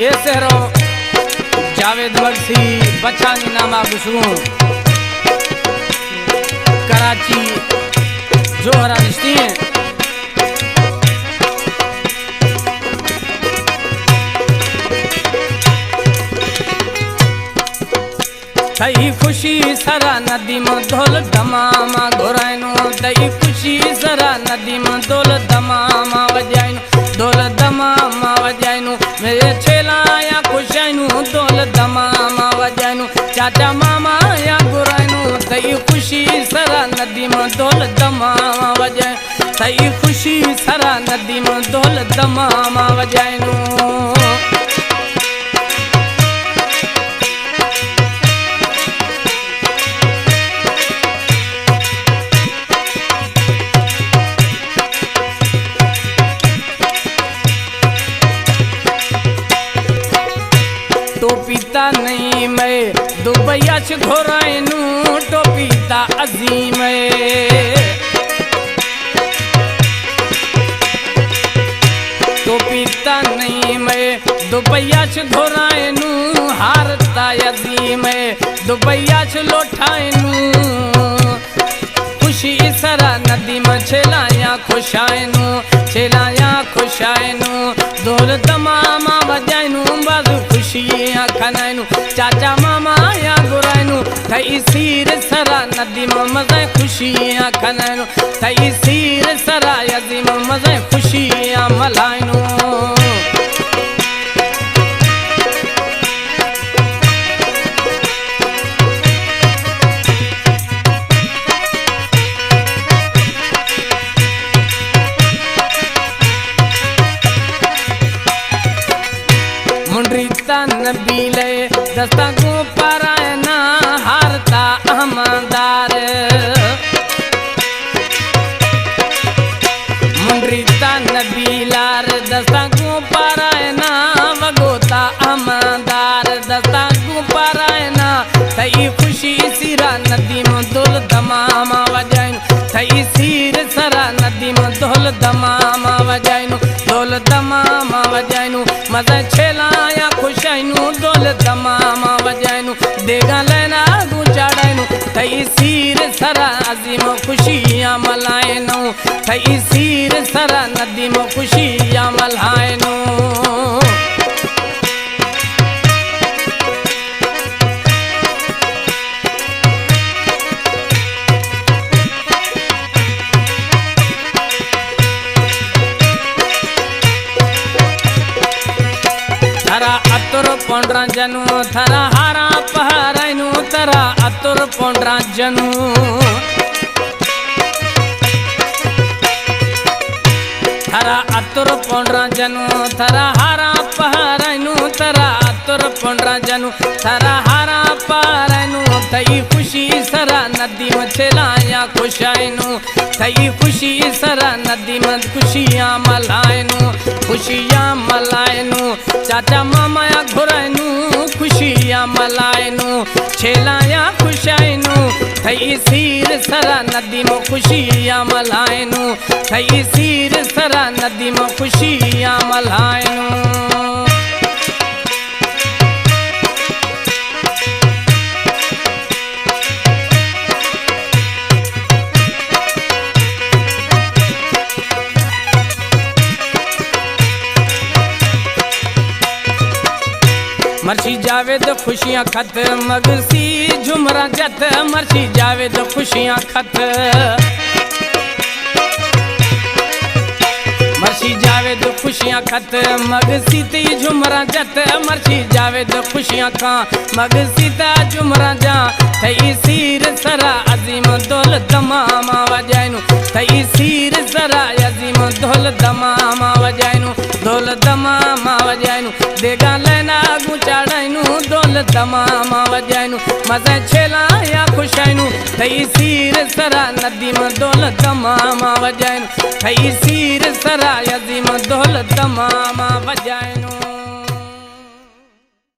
ये सहरो जावेद बख्शी बचानी नामा गुसरू कराची जोहरा रिश्ती हैं थई खुशी सरा नदी में धोल दमामा घोराइनो थई खुशी सरा नदी में धोल दमामा वजाइनो धोल दमामा वजाइनो मेरे छेला या खुशाइनो धोल दमामा वजाइनो चाचा मामा या घोराइनो थई खुशी सरा नदी में धोल दमामा वजाइनो थई खुशी सरा नदी में धोल दमामा वजाइनो टोपीता नहीं मैं दुबैया से घोराइनू टोपीता अजीम टोपीता नहीं मैं दुबैया से घोराइनू हारता अजीम दुबैया से लौटाइनू खुशी सरा नदी में छेलाया खुशाइनू छेलाया खुशाइनू धोल दमामा बजाइनू बाजू खुशियाँ खनाइनू चाचा मामा या गुराइनू थई सीर सरा नदी में मज़े खुशियाँ खनाइनू थई सीर सरा यदी में मज़े खुशियाँ मलाइनू मुंडरीता नबीले दस्ता को परायना हारता अहमदार मुंडरीता नबीलार दस्ता को परायना वगोता अहमदार दस्ता को परायना थई खुशी सिरा नदी में धोल दमामा वजाइनो थई सीर सरा नदी में धोल दमामा वजाइनो धोल दमामा वजाइनो मजा छेला या खुशाइनू धोल दमामा वजाइनू देगा लेना गुचाड़ाइनू थई सीर सरा अजीम खुशियाँ मलाइनू थई सीर सरा नदी में खुशियाँ मलाइनू थरा अतुर पोंड्रा जनू थरा हारा पहराइनू थरा अतुर पोंड्रा जनू थरा अतुर पोंड्रा जनू थरा हारा पहराइनू थरा अतुर पोंड्रा जनू थरा हारा पहराइनू थई खुशी सरा नदी में छेलाया खुशाइनू थई खुशी सरा नदी में खुशियाँ मलाइनू खुशियाँ मलाइनू चाचा मामा या घोराइनू खुशियाँ मलाइनू छेलाया खुशाइनू थई सीर सरा नदी में खुशियाँ मलाइनू थई सीर सरा नदी में खुशियाँ मलाइनू मर्शी जावेद खुशियाँ खत मगसी झुमरा जत मर्शी जावेद खुशियाँ खत मर्शी जावेद खुशियाँ खत मगसी ते झुमरा जत मर्शी जावेद खुशियाँ का मगसी ता झुमरा जा थई सीर सरा अजीम धोल दमामा वजाइनू थई सीर सरा अजीम धोल दमामा वजाइनू धोल दमामा वजाइनू देगा लेना गुचाड़ाइनू धोल दमामा वजाइनू मज़े छेला या खुशाइनू थई सीर सरा नदी में धोल दमामा वजाइनू थई सीर सरा अजीम धोल दमामा वजाइनू।